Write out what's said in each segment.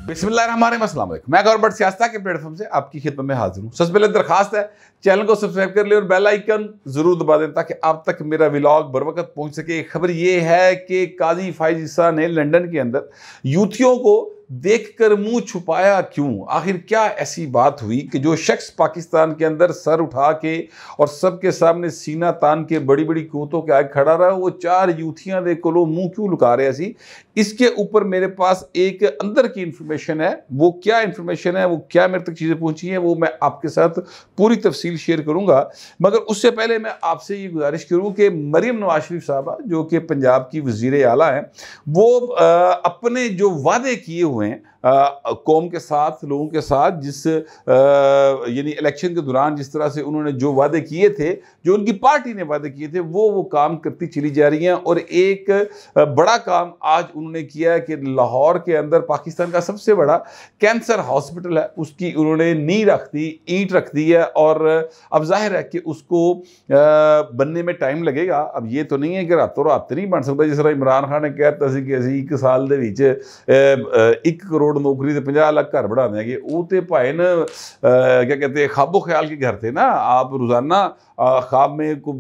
बिस्मिल्लाहिर्रहमानिर्रहीम। मैं गौरव सियासत के प्लेटफॉर्म से आपकी खिदमत में हाजिर हूँ। सबसे पहले दरखास्त है, चैनल को सब्सक्राइब कर ले और बेल आइकन जरूर दबा दें ताकि आप तक मेरा व्लॉग बर वक्त पहुंच सके। खबर ये है कि काजी फाइज ईसा ने लंदन के अंदर यूथियों को देखकर मुंह छुपाया क्यों? आखिर क्या ऐसी बात हुई कि जो शख्स पाकिस्तान के अंदर सर उठा के और सबके सामने सीना तान के बड़ी बड़ी क़ुव्वतों के आगे खड़ा रहा, वो चार यूथियां दे को मुंह क्यों लुका रहे सी? इसके ऊपर मेरे पास एक अंदर की इंफॉर्मेशन है। वो क्या इंफॉर्मेशन है, वो क्या मेरे तक चीज़ें पहुंची हैं, वो मैं आपके साथ पूरी तफसील शेयर करूंगा। मगर उससे पहले मैं आपसे ये गुजारिश करूं कि मरियम नवाज शरीफ साहबा जो कि पंजाब की वज़ीर आला हैं, वो अपने जो वादे किए हुए हैं कौम के साथ, लोगों के साथ, जिस यानी इलेक्शन के दौरान जिस तरह से उन्होंने जो वादे किए थे, जो उनकी पार्टी ने वादे किए थे, वो काम करती चली जा रही हैं। और एक बड़ा काम आज उन्होंने किया है कि लाहौर के अंदर पाकिस्तान का सबसे बड़ा कैंसर हॉस्पिटल है, उसकी उन्होंने नींव रख दी, ईंट रख दी है। और अब जाहिर है कि उसको बनने में टाइम लगेगा। अब ये तो नहीं है कि रातों रात नहीं बन सकता। जिस तरह इमरान खान ने कहता सी कि असीं 1 साल दे विच 1 करोड़ नौकरी तो 50 लाख घर बढ़ा देंगे। वो तो भाई न क्या कहते हैं, ख्वाबो ख्याल के घर थे ना। आप रोज़ाना ख्वाब में को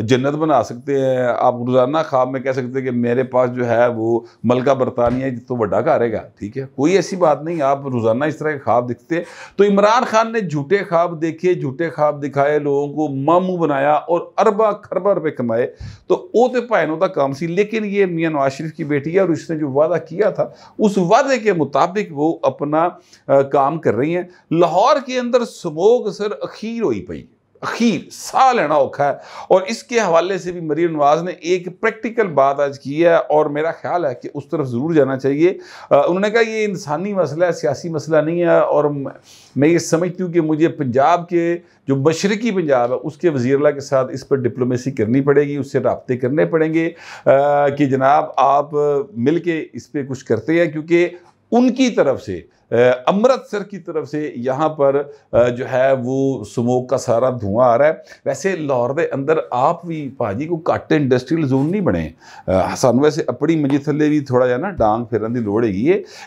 जन्नत बना सकते हैं, आप रोज़ाना ख्वाब में कह सकते हैं कि मेरे पास जो है वो मलका बरतानिया तो बड़ा घर है, ठीक है, कोई ऐसी बात नहीं। आप रोज़ाना इस तरह के ख्वाब दिखते हैं। तो इमरान खान ने झूठे ख्वाब देखे, झूठे ख्वाब दिखाए, लोगों को मामू बनाया और अरबा खरबा रुपये कमाए। तो वो तो भाइनों का काम सी। लेकिन ये मियां नवाज शरीफ की बेटी है और उसने जो वादा किया था उस वादे के मुताबिक वो अपना काम कर रही हैं। लाहौर के अंदर स्मोक सर अखीर हुई पई, अखीर साह लेना औखा है। और इसके हवाले से भी मरियम नवाज ने एक प्रैक्टिकल बात आज की है और मेरा ख्याल है कि उस तरफ ज़रूर जाना चाहिए। उन्होंने कहा ये इंसानी मसला है, सियासी मसला नहीं है। और मैं ये समझती हूँ कि मुझे पंजाब के जो मशरकी पंजाब है उसके वज़ीर के साथ इस पर डिप्लोमेसी करनी पड़ेगी, उससे राब्ते करने पड़ेंगे कि जनाब आप मिल के इस पर कुछ करते हैं। क्योंकि उनकी तरफ से अमृतसर की तरफ से यहाँ पर जो है वो स्मोक का सारा धुआं आ रहा है। वैसे लाहौर के अंदर आप भी भाजी को घट इंडस्ट्रियल जोन नहीं बने, सानू वैसे अपनी मंजी थले भी थोड़ा जा ना डांग फिरन की लोड़ हैगी।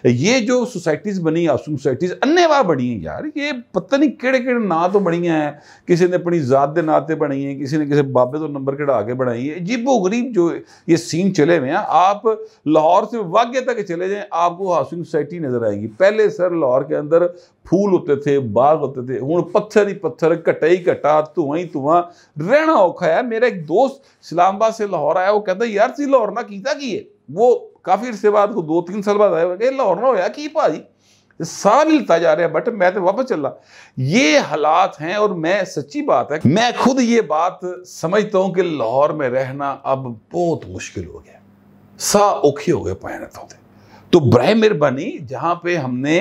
ये जो सोसाइटीज़ बनी, हाउसिंग सोसाइटीज़ अन्नेवाह बनी हैं यार। ये पता नहीं केड़े केड़े नाँ तो बनी हैं, किसी ने अपनी ज़ात के नाँ से बनाई है, किसी ने किसी बाबे तो नंबर कढ़ा के बनाई है। अजीबो गरीब जो ये सीन चले हुए हैं। आप लाहौर से वाघे तक चले जाएँ, आपको हाउसिंग सोसाइटी नज़र आएगी। पहले सर लाहौर के अंदर फूल होते थे, बाग होते थे, हुण पत्थर ही पत्थर, घटा ही घटा, धुआं ही धुआं, रहना औखा है। मेरा एक दोस्त इस्लामाबाद से लाहौर आया, वो कहता यार सी लाहौर ना कीता की है। वो काफ़ी अरसे बाद को 2-3 साल बाद आया, लाहौर ना होया की भाजी, साल हिलता जा रहा है, बट मैं तो वापस चला। ये हालात हैं। और मैं सच्ची बात है, मैं खुद ये बात समझता हूँ कि लाहौर में रहना अब बहुत मुश्किल हो गया, सा औखे हो गए पाए थे। तो बराए मेहरबानी जहाँ पे हमने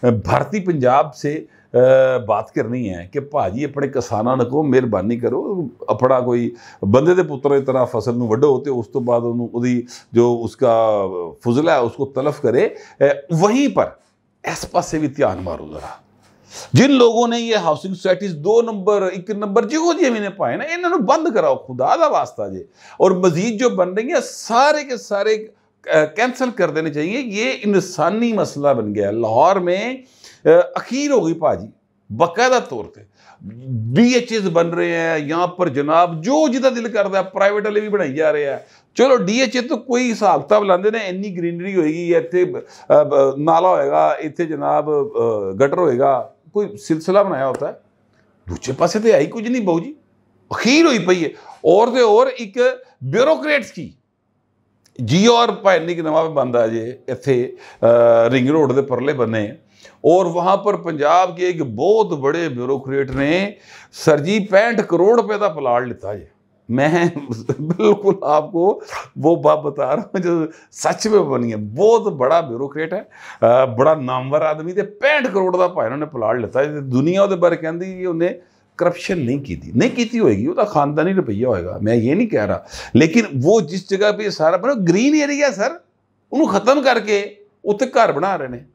भारतीय पंजाब से बात करनी है कि भाजी अपने किसानों को मेहरबानी करो, अपना कोई बंदे के पुत्र की तरह फसल में वड्डो होते, उस तो बाद उन्होंने जो उसका फुजला है उसको तलफ करे। वहीं पर इस पासे भी ध्यान मारो जरा। जिन लोगों ने ये हाउसिंग सोसाइटीज़ 2 नंबर 1 नंबर जो जी मैंने पाए ना, इन्होंने बंद कराओ खुदा का वास्ता जे। और मजीद जो बन रही है सारे के सारे कैंसिल कर देने चाहिए। ये इंसानी मसला बन गया। लाहौर में अखीर हो गई भाजी, बाकायदा तौर पे DHS बन रहे हैं यहाँ पर जनाब, जो जिदा दिल करता है प्राइवेट वाले भी बनाई जा रहे हैं। चलो DHS तो कोई हिसाब किताब लाते ने, इन्नी ग्रीनरी होएगी, इतने नाला होएगा, इतने जनाब गटर होएगा, कोई सिलसिला बनाया होता है। दूसरे पासे तो आई कुछ नहीं, बहु जी अखीर हुई पई है। और एक ब्यूरोक्रेट्स की जी और भाई की नवा बंद आ जे इत्थे रिंग रोड के परले बने। और वहाँ पर पंजाब के एक बहुत बड़े ब्यूरोक्रेट ने सर जी 65 करोड़ रुपए का प्लाट लिता है। मैं बिल्कुल आपको वो बात बता रहा हूँ जो सच में बनी है। बहुत बड़ा ब्यूरोक्रेट है, बड़ा नामवर आदमी, तो 65 करोड़ का भाई उन्होंने प्लाट लिता है। दुनिया वो बारे कहती उन्हें करप्शन नहीं की होगी, वो तो खानदानी रुपया होगा, मैं ये नहीं कह रहा। लेकिन वो जिस जगह पे सारा बना ग्रीन एरिया सर, उन्होंने ख़त्म करके उत्ते घर बना रहे हैं,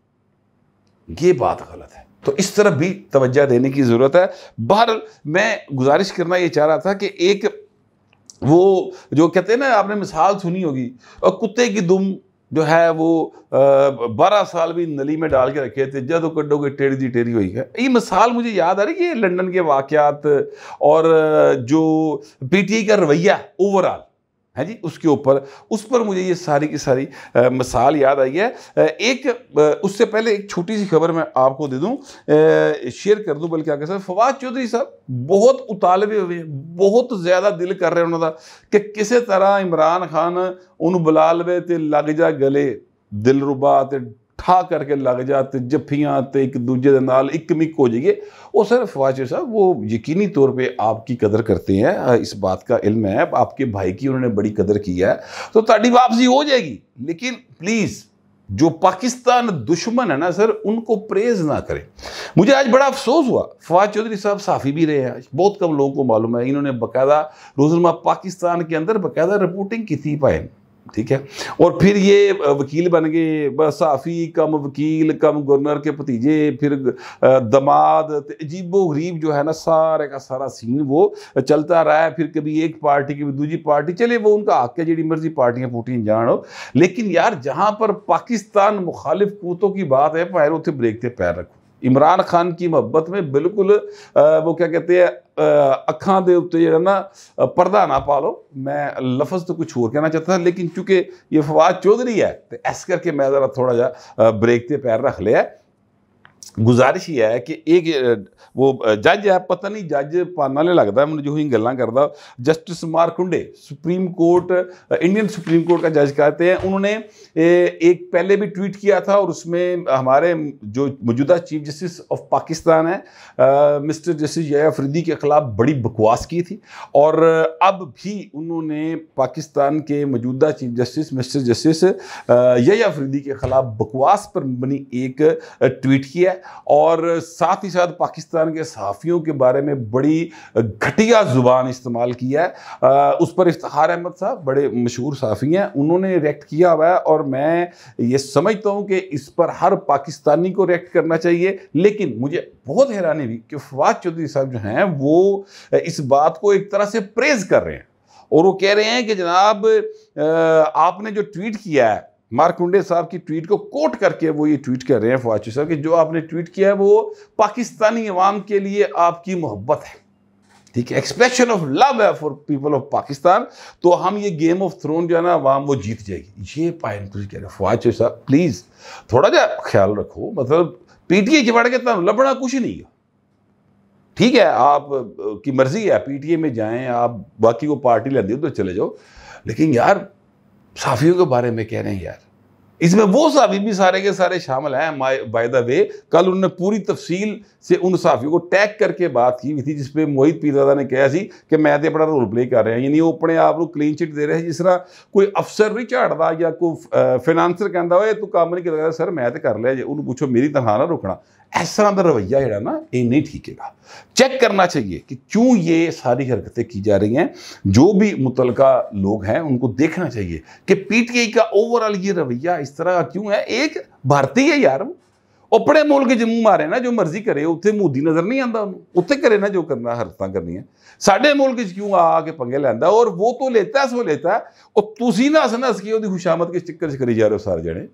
ये बात गलत है। तो इस तरफ भी तवज्जो देने की ज़रूरत है। बहरहाल मैं गुजारिश करना ये चाह रहा था कि एक वो जो कहते हैं ना, आपने मिसाल सुनी होगी, और कुत्ते की दुम जो है वो 12 साल भी नली में डाल के रखे थे, जब कड्डोगे टेढ़ी दी टेढ़ी हुई है। ये मिसाल मुझे याद आ रही है लंदन के वाकयात और जो पीटीआई का रवैया ओवरऑल है जी, उसके ऊपर उस पर मुझे ये सारी की सारी मिसाल याद आई है। उससे पहले एक छोटी सी खबर मैं आपको दे दूं, शेयर कर दूं बल्कि आगे सर। फवाद चौधरी साहब बहुत उतालवे हुए, बहुत ज़्यादा दिल कर रहे उन्होंने कि किसी तरह इमरान खान उन बुला लवे ते लग जा गले दिलरुबा ते ठा करके लग जा ते जफ्फियां ते एक दूजे दे नाल इकमिक हो जाइए। वो सर फवाद साहब वो यकीनी तौर पे आपकी कदर करते हैं, इस बात का इल्म है, आपके भाई की उन्होंने बड़ी कदर की है, तो ताड़ी वापसी हो जाएगी। लेकिन प्लीज़ जो पाकिस्तान दुश्मन है ना सर, उनको प्रेज ना करें। मुझे आज बड़ा अफसोस हुआ, फवाद चौधरी साहब साफ़ी भी रहे हैं, आज बहुत कम लोगों को मालूम है, इन्होंने बाकायदा रोज़नामा पाकिस्तान के अंदर बाकायदा रिपोर्टिंग की थी पाए, ठीक है, और फिर ये वकील बन गए, बस साफ़ी कम वकील कम गवर्नर के भतीजे, फिर दमाद, अजीबो गरीब जो है ना सारे का सारा सीन वो चलता रहा है। फिर कभी एक पार्टी कभी दूसरी पार्टी, चले वो उनका हक है, जी मर्जी पार्टियां फूटियां जान हो, लेकिन यार जहां पर पाकिस्तान मुखालिफ कुतों की बात है, पैर उसे ब्रेकते पैर रखो। इमरान खान की मोहब्बत में बिल्कुल वो क्या कहते हैं अखां दे उत्ते जो ना पर्दा ना पा लो। मैं लफ्ज़ तो कुछ और कहना चाहता था, लेकिन चूंकि ये फवाद चौधरी है तो ऐस करके मैं ज़रा थोड़ा जा ब्रेक ते पैर रख लिया। गुजारिश ही है कि एक वो जज है, पता नहीं जज पाना ले लगता है, मैंने जो ही गल्लां करदा, justice Markandey supreme court, Indian supreme court का जज कहते हैं, उन्होंने एक पहले भी ट्वीट किया था और उसमें हमारे जो मौजूदा चीफ जस्टिस ऑफ पाकिस्तान है मिस्टर जस्टिस यह्या अफरीदी के खिलाफ बड़ी बकवास की थी, और अब भी उन्होंने पाकिस्तान के मौजूदा chief justice mister justice Yahya Afridi के खिलाफ बकवास पर बनी एक ट्वीट किया है, और साथ ही साथ पाकिस्तान के सहाफ़ियों के बारे में बड़ी घटिया ज़ुबान इस्तेमाल किया है। उस पर इफ्तिखार अहमद साहब बड़े मशहूर सहाफ़ी हैं, उन्होंने रिएक्ट किया हुआ है, और मैं ये समझता हूँ कि इस पर हर पाकिस्तानी को रिएक्ट करना चाहिए। लेकिन मुझे बहुत हैरानी हुई कि फवाद चौधरी साहब जो हैं वो इस बात को एक तरह से प्रेज कर रहे हैं, और वो कह रहे हैं कि जनाब आपने जो ट्वीट किया है, मारकुंडे साहब की ट्वीट को कोट करके वो ये ट्वीट कर रहे हैं फवाद साहब कि जो आपने ट्वीट किया है वो पाकिस्तानी अवाम के लिए आपकी मोहब्बत है, ठीक है, एक्सप्रेशन ऑफ लव है फॉर पीपल ऑफ पाकिस्तान, तो हम ये गेम ऑफ थ्रोन जो है ना अवाम वो जीत जाएगी। ये पाइन तुझे कह रहे फवाद साहब प्लीज़ थोड़ा जा ख्याल रखो, मतलब पीटीआई के बढ़ के तुम लबना कुछ नहीं है, ठीक है, आप की मर्जी है, पीटीआई में जाएं आप, बाकी को पार्टी लेते हो तो चले जाओ, लेकिन यार साफ़ियों के बारे में कह रहे हैं यार, इसमें वो साफ़ी भी सारे के सारे शामिल हैं। बाय द वे कल उन्होंने पूरी तफसील से उन साफ़ियों को टैग करके बात की हुई थी, जिसपे मोहित पीरजादा ने कहा सी कि मैं तो अपना रोल प्ले कर रहा हैं, यानी वो अपने आप को क्लीन चिट दे रहे हैं, जिस तरह कोई अफसर नहीं झाड़ता या कोई फाइनेंसर कहता हो तू काम नहीं करता, सर मैं तो कर लिया जी, उन्होंने पूछो मेरी तनख्वाह ना रोकना। इस तरह का रवैया जो ना ये नहीं ठीक है। चेक करना चाहिए कि क्यों ये सारी हरकतें की जा रही हैं, जो भी मुतलका लोग हैं उनको देखना चाहिए कि पीटीआई का ओवरऑल ये रवैया इस तरह का क्यों है। एक भारतीय है यार, अपने मुल्क के जम्मू मारे ना जो मर्जी करे, उत्थे मोदी नजर नहीं आता, उत्थे करे ना जो करना हरकतां करनी है, साडे मुल्क क्यों आके पंगे लैंदा, और वो तो लेता है सो लेता है, और तुसी ना हंस के उसकी खुशामद के चक्कर च करी जा रहे हो सारे जने।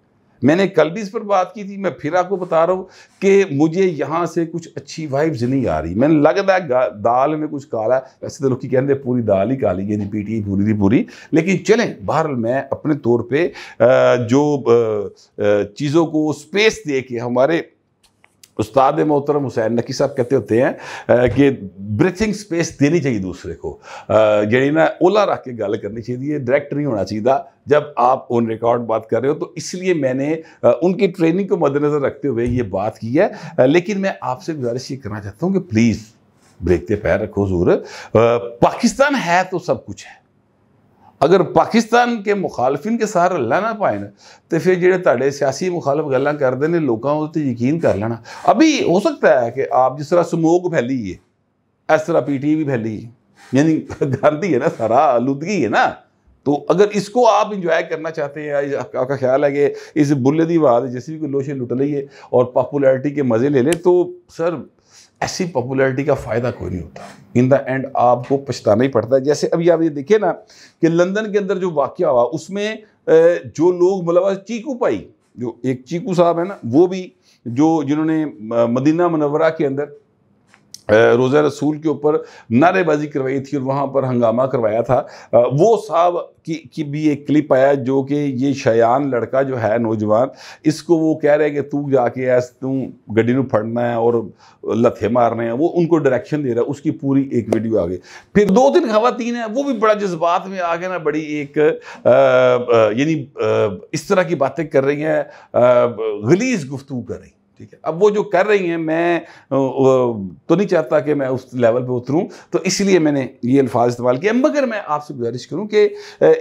मैंने कल भी इस पर बात की थी, मैं फिर आपको बता रहा हूँ कि मुझे यहाँ से कुछ अच्छी वाइब्स नहीं आ रही, मैंने लगता है दाल में कुछ काला है, वैसे तो लोग कहते हैं पूरी दाल ही काली है, पीटी पूरी की पूरी, लेकिन चलें बहरहाल मैं अपने तौर पे जो चीज़ों को स्पेस दे के, हमारे उस्ताद मोहतरम हुसैन नकी साहब कहते होते हैं कि ब्रीथिंग स्पेस देनी चाहिए दूसरे को, जी ना ओला रख के गल करनी चाहिए, डायरेक्ट नहीं होना चाहिए जब आप ऑन रिकॉर्ड बात कर रहे हो। तो इसलिए मैंने उनकी ट्रेनिंग को मद्देनज़र रखते हुए ये बात की है। लेकिन मैं आपसे गुजारिश ये करना चाहता हूँ कि प्लीज़ ब्रेकते पैर रखो ज़रूर, पाकिस्तान है तो सब कुछ है, अगर पाकिस्तान के मुखालफिन के साथ रलना ना पाए ना तो फिर जो तुहाडे सियासी मुखालफ गल्लां करते हैं लोगों उस यकीन कर लेना। अभी हो सकता है कि आप जिस तरह स्मोक फैली है इस तरह पीटीआई भी फैली है, यानी गांधी है ना, सारा आलूदगी है ना, तो अगर इसको आप इंजॉय करना चाहते हैं, आपका ख्याल है कि इस बुल्ले की आवाज़ जैसे भी कोई लोशे लुट लीए और पॉपुलैरिटी के मज़े ले ले, तो सर ऐसी पॉपुलैरिटी का फ़ायदा कोई नहीं होता, इन द एंड आपको पछताना ही पड़ता है। जैसे अभी आप ये देखिए ना कि लंदन के अंदर जो वाक़या हुआ उसमें जो लोग मतलब चीकू भाई, जो एक चीकू साहब है ना, वो भी जो जिन्होंने मदीना मुनव्वरा के अंदर रोज़ा रसूल के ऊपर नारेबाजी करवाई थी और वहाँ पर हंगामा करवाया था, वो साहब की भी एक क्लिप आया जो कि ये शयान लड़का जो है नौजवान, इसको वो कह रहे हैं कि तू जाके ऐस तू गड्डी में फड़ना है और लथे मारने हैं, वो उनको डायरेक्शन दे रहा है, उसकी पूरी एक वीडियो आ गई। फिर 2-3 खवातीन हैं वो भी बड़ा जज्बात में आ गए ना, बड़ी एक यानी इस तरह की बातें कर रही हैं, गलीज़ गुफ्तगू कर रही। ठीक है, अब वो जो कर रही हैं, मैं तो नहीं चाहता कि मैं उस लेवल पे उतरूं, तो इसलिए मैंने ये अल्फाज इस्तेमाल किया। मगर मैं आपसे गुजारिश करूं कि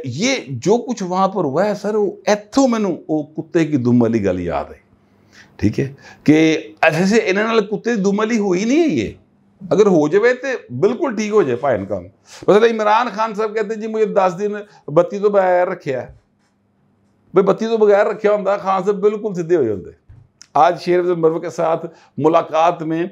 ये जो कुछ वहाँ पर हुआ है सर, वो इत्थों मैनू वो कुत्ते की दुम वाली गल याद है। ठीक है, कि ऐसे इन्होंने नाल कुत्ते की दुम वाली हुई नहीं है, ये अगर हो जाए तो बिल्कुल ठीक हो जाए भाई काम। मतलब इमरान खान साहब कहते हैं जी मुझे 10 दिन बत्ती तो बगैर रखा है, भाई बत्ती तो बगैर रखा होंगे खान साहब बिल्कुल सीधे हो जाते। आज शेर अफजल मरवे के साथ मुलाकात में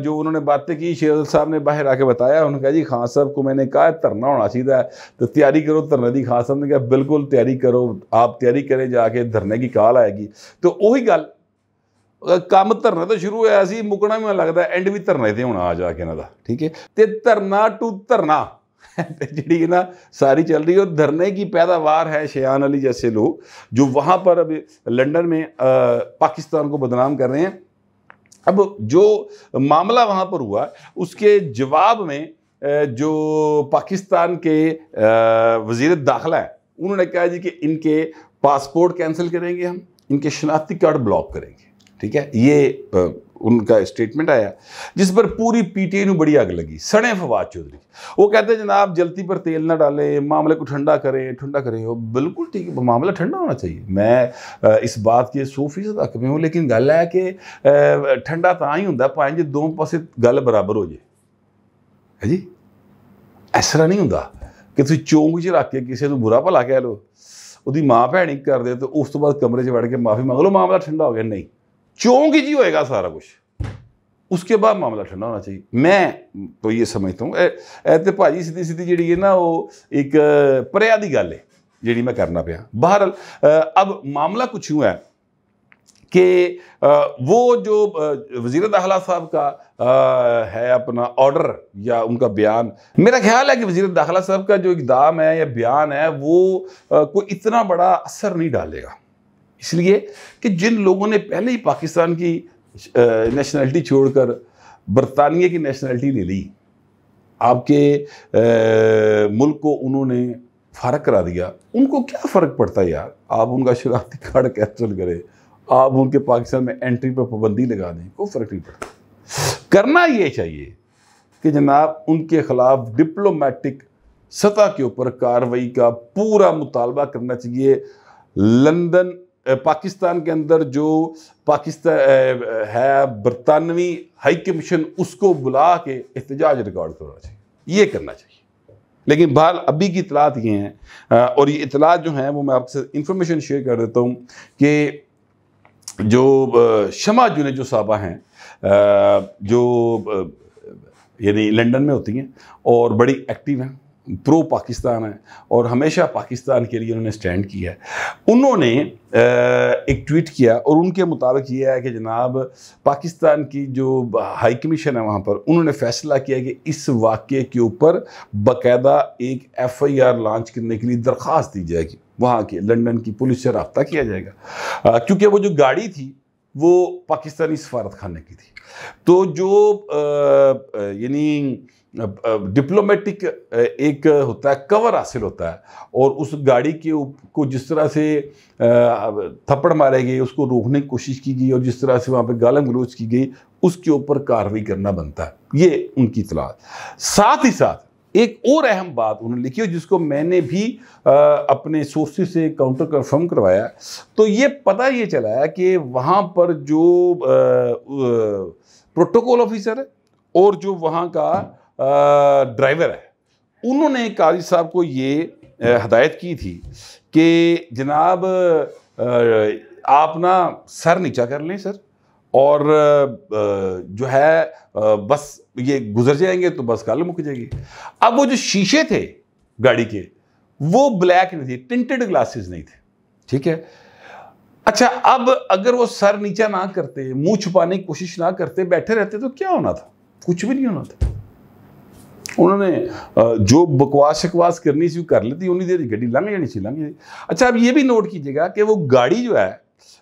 जो उन्होंने बातें की, शेर अफजल साहब ने बाहर आके बताया, उन्होंने कहा जी खान साहब को मैंने कहा धरना होना चाहिए तो तैयारी करो धरने की। खान साहब ने कहा बिल्कुल तैयारी करो, आप तैयारी करें, जाके धरने की कॉल आएगी। तो वही गल काम धरना तो शुरू होया सी, मुकना भी लगता एंड भी धरने ते होना आ जाके इन्हां दा। ठीक है, तो धरना टू धरना जी ना सारी चल रही है। और धरने की पैदावार है शयान अली जैसे लोग जो वहाँ पर अभी लंदन में पाकिस्तान को बदनाम कर रहे हैं। अब जो मामला वहाँ पर हुआ उसके जवाब में जो पाकिस्तान के वज़ीर दाखिला है उन्होंने कहा जी कि इनके पासपोर्ट कैंसिल करेंगे, हम इनके शनाख्ती कार्ड ब्लॉक करेंगे। ठीक है, ये उनका स्टेटमेंट आया जिस पर पूरी पीटीआई को बड़ी आग लगी। सड़े फवाद चौधरी वो कहते हैं जनाब जल्दी पर तेल ना डालें, मामले को ठंडा करें। वो बिल्कुल ठीक है, मामला ठंडा होना चाहिए, मैं इस बात के 100% हक में हूँ। लेकिन गल है कि ठंडा तो ही होंगे भाई जो दो पासे गल बराबर हो जाए, है जी। इस तरह नहीं होंगे कि तुम चौंक च रख के किसी को बुरा भला कह लो, उसकी माँ भैन ही कर दे तो उस तो बाद कमरे च वड़ के माफ़ी मांग लो, मामला ठंडा हो गया। नहीं, चौंक ही होएगा सारा कुछ, उसके बाद मामला ठंडा होना चाहिए। मैं तो ये समझता हूँ तो भाजी सीधी जी है ना वो एक परया की गल है जी मैं करना पाया। बहरहाल अब मामला कुछ यूँ है कि वो जो वज़ीर दाखिला साहब का है अपना ऑर्डर या उनका बयान, मेरा ख्याल है कि वज़ीर दाखिला साहब का जो इक़दाम है या बयान है वो कोई इतना बड़ा असर नहीं डालेगा, इसलिए कि जिन लोगों ने पहले ही पाकिस्तान की नेशनलिटी छोड़कर बरतानिया की नेशनलिटी ले ली, आपके मुल्क को उन्होंने फ़र्क करा दिया, उनको क्या फ़र्क पड़ता है यार। आप उनका शनाख्ती कार्ड कैंसिल करें, आप उनके पाकिस्तान में एंट्री पर पाबंदी लगा दें, कोई फ़र्क नहीं पड़ता। करना ये चाहिए कि जनाब उनके ख़िलाफ़ डिप्लोमेटिक सतह के ऊपर कार्रवाई का पूरा मुतालबा करना चाहिए। लंदन पाकिस्तान के अंदर जो पाकिस्तान है बरतानवी हाई कमीशन, उसको बुला के एहतजाज रिकॉर्ड करना चाहिए, ये करना चाहिए। लेकिन बहरहाल अभी की इतलात ये हैं और ये इतलात जो हैं वो मैं आपसे इंफॉर्मेशन शेयर कर देता हूँ कि जो शमा जुने जो साहबा हैं जो यानी लंदन में होती हैं और बड़ी एक्टिव हैं, प्रो पाकिस्तान है और हमेशा पाकिस्तान के लिए उन्होंने स्टैंड किया है, उन्होंने एक ट्वीट किया और उनके मुताबिक ये है कि जनाब पाकिस्तान की जो हाई कमीशन है वहाँ पर उन्होंने फ़ैसला किया कि इस वाक़े के ऊपर बाकायदा एक FIR लॉन्च करने के लिए दरख्वास्त दी जाएगी, वहाँ की लंदन की पुलिस से रब्ता किया जाएगा, क्योंकि वो जो गाड़ी थी वो पाकिस्तानी सफारत खाने की थी। तो जो यानी डिप्लोमेटिक एक होता है कवर हासिल होता है और उस गाड़ी के को जिस तरह से थप्पड़ मारे गए, उसको रोकने की कोशिश की गई और जिस तरह से वहाँ पे गालम गलोच की गई, उसके ऊपर कार्रवाई करना बनता है, ये उनकी इतलात। साथ ही साथ एक और अहम बात उन्होंने लिखी है जिसको मैंने भी अपने सोर्सेस से काउंटर कंफर्म करवाया, तो ये पता ये चला है कि वहाँ पर जो प्रोटोकॉल ऑफिसर है और जो वहाँ का ड्राइवर है, उन्होंने काजी साहब को ये हदायत की थी कि जनाब आप ना सर नीचा कर लें सर, और जो है बस ये गुजर जाएंगे तो बस काल मुक जाएगी। अब वो जो शीशे थे गाड़ी के वो ब्लैक नहीं थी, टिंटेड ग्लासेस नहीं थे, ठीक है। अच्छा, अब अगर वो सर नीचा ना करते, मुंह छुपाने की कोशिश ना करते, बैठे रहते, तो क्या होना था? कुछ भी नहीं होना था। उन्होंने जो बकवास शकवास करनी सी कर लेती, उन्हीं देर गड्डी लंघ जानी सी, लंघ जानी। अच्छा, अब ये भी नोट कीजिएगा कि वो गाड़ी जो है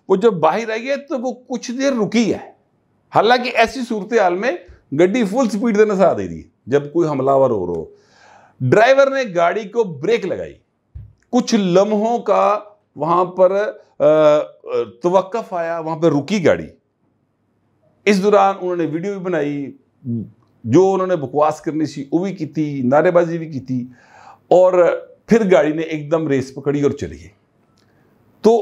वो जब बाहर आई है तो वो कुछ देर रुकी है। हालांकि ऐसी सूरत हाल में गड्डी फुल स्पीड से नसा दे दी जब कोई हमलावर हो रहा हो। ड्राइवर ने गाड़ी को ब्रेक लगाई, कुछ लम्हों का वहां पर तवक्कुफ आया, वहां पर रुकी गाड़ी। इस दौरान उन्होंने वीडियो भी बनाई, जो उन्होंने बकवास करनी सी वो भी की थी, नारेबाजी भी की थी, और फिर गाड़ी ने एकदम रेस पकड़ी और चली गई। तो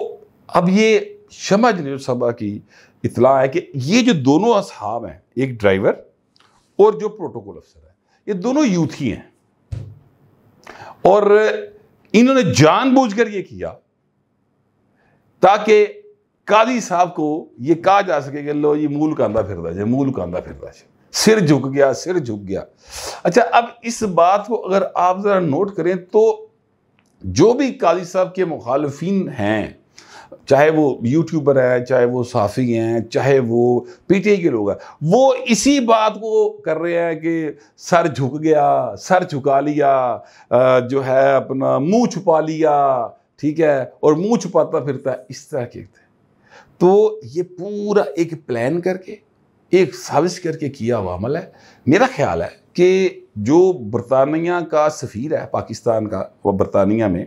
अब ये समझने सभा की इतला है कि ये जो दोनों असहाब हैं, एक ड्राइवर और जो प्रोटोकॉल अफसर है, ये दोनों यूथ ही हैं, और इन्होंने जानबूझकर ये किया ताकि कादी साहब को ये कहा जा सके कि लो ये मूल कांदा फिरदा जाए, मूल कांदा फिरदा जाए, सिर झुक गया, सिर झुक गया। अच्छा, अब इस बात को अगर आप जरा नोट करें तो जो भी कादी साहब के मुखालिफिन हैं, चाहे वो यूट्यूबर है, चाहे वो साफ़ी हैं, चाहे वो पीटीआई के लोग हैं, वो इसी बात को कर रहे हैं कि सर झुक गया, सर झुका लिया, जो है अपना मुंह छुपा लिया, ठीक है, और मुंह छुपाता फिरता है, इस तरह के थे। तो ये पूरा एक प्लान करके, एक साजिश करके किया हुआ अमल है। मेरा ख्याल है कि जो बरतानिया का सफ़ीर है पाकिस्तान का, वह बरतानिया में,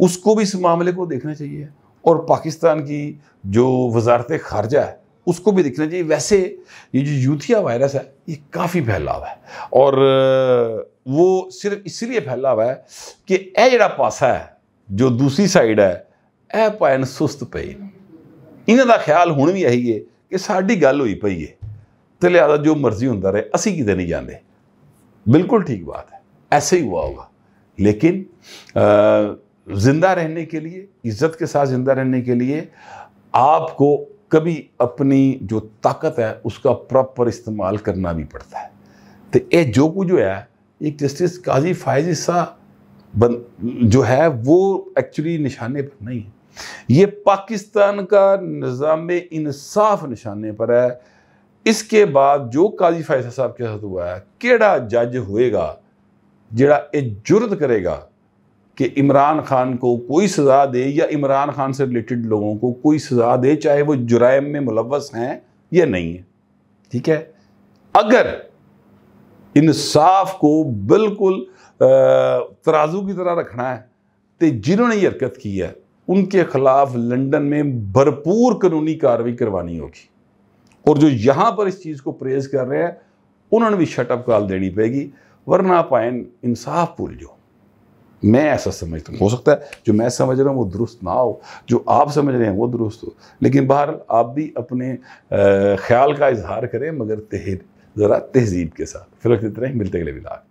उसको भी इस मामले को देखना चाहिए, और पाकिस्तान की जो वजारत ख़ारजा है उसको भी देखना चाहिए। वैसे ये जो यूथिया वायरस है ये काफ़ी फैला हुआ है, और वो सिर्फ इसलिए फैला हुआ है कि ए जड़ा पासा है जो दूसरी साइड है, ए पैन सुस्त पई, इन्हां दा ख्याल हुण भी यही है कि साडी गल हुई पई है तो लिहाजा जो मर्जी होंदा रहे, असी किते नहीं जाते। बिल्कुल ठीक बात है, ऐसे ही हुआ होगा। लेकिन जिंदा रहने के लिए, इज्जत के साथ जिंदा रहने के लिए आपको कभी अपनी जो ताकत है उसका प्रॉपर इस्तेमाल करना भी पड़ता है। तो ये जो कुछ जो है, एक जस्टिस काजी फायज ईसा जो है वो एक्चुअली निशाने पर नहीं है, ये पाकिस्तान का निज़ाम इंसाफ निशाने पर है। इसके बाद जो काजी फायज साहब के साथ हुआ है, केड़ा जज होएगा जिहड़ा ये जुर्रत करेगा कि इमरान खान को कोई सज़ा दे, या इमरान खान से रिलेटेड लोगों को कोई सज़ा दे, चाहे वो जुराइम में मुलव्वस हैं या नहीं है, ठीक है। अगर इंसाफ को बिल्कुल तराजू की तरह रखना है तो जिन्होंने ये हरकत की है उनके खिलाफ लंदन में भरपूर कानूनी कार्रवाई करवानी होगी, और जो यहाँ पर इस चीज़ को प्रेज कर रहे हैं उन्होंने भी शटअप कॉल देनी पड़ेगी, वरना पाएं इंसाफ भूल जाओ। मैं ऐसा समझता हूँ, हो सकता है जो मैं समझ रहा हूँ वो दुरुस्त ना हो, जो आप समझ रहे हैं वो दुरुस्त हो, लेकिन बहरहाल आप भी अपने ख्याल का इजहार करें, मगर ज़रा तहजीब के साथ। फिर वक्त इतना ही, मिलते अगले विलाग।